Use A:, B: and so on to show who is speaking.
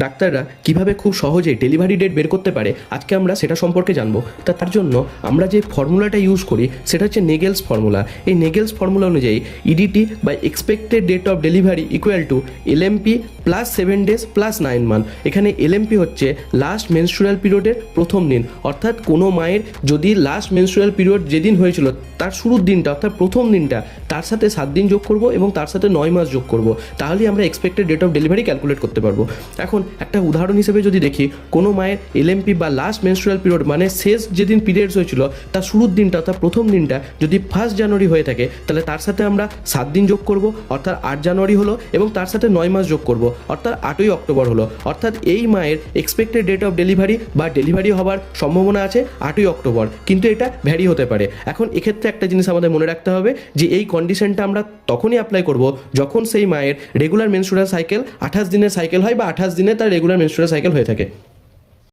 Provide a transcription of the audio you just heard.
A: ডাক্তাররা কিভাবে খুব সহজেই ডেলিভারি ডেট বের করতে পারে আজকে আমরা সেটা সম্পর্কে জানবো। তার জন্য আমরা যে ফর্মুলাটা ইউজ করি সেটা হচ্ছে নেগেলস ফর্মুলা। এই নেগেলস ফর্মুলা অনুযায়ী ইডিটি বা expected date of delivery equal to LMP plus 7 days plus 9 month. এখানে এলএমপি হচ্ছে লাস্ট মেনস্ট্রুয়াল পিরিয়ডের প্রথম দিন, অর্থাৎ কোনো মায়ের যদি লাস্ট মেনস্ট্রুয়াল পিরিয়ড যেদিন হয়েছিল তার শুরুর দিনটা অর্থাৎ প্রথম দিনটা, তার সাথে 7 দিন যোগ করব এবং তার সাথে 9 মাস যোগ করব, তাহলেই আমরা expected date of delivery calculate করতে পারবো। এখন একটা উদাহরণ হিসেবে যদি দেখি, কোনো মায়ের এলএমপি বা লাস্ট মেনস্ট্রুয়াল পিরিয়ড মানে শেষ যেদিন পিরিয়ডস হয়েছিল তার শুরুর দিনটা অর্থাৎ প্রথম দিনটা যদি 1 জানুয়ারি হয়ে থাকে, তাহলে তার সাথে আমরা 7 দিন যোগ করব অর্থাৎ 8 জানুয়ারি হলো, এবং তার সাথে 9 মাস যোগ করব অর্থাৎ 8ই অক্টোবর হলো। অর্থাৎ এই মায়ের এক্সপেক্টেড ডেট অফ ডেলিভারি বা ডেলিভারি হওয়ার সম্ভাবনা আছে 8ই অক্টোবর, কিন্তু এটা ভ্যারি হতে পারে। এখন এক্ষেত্রে একটা জিনিস আমাদের মনে রাখতে হবে যে এই কন্ডিশনটা আমরা তখনই অ্যাপ্লাই করব যখন সেই মায়ের রেগুলার মেনস্ট্রুয়াল সাইকেল 28 দিনের সাইকেল হয় বা 28 দিনে তার রেগুলার মেনস্ট্রুয়াল সাইকেল হয়ে থাকে।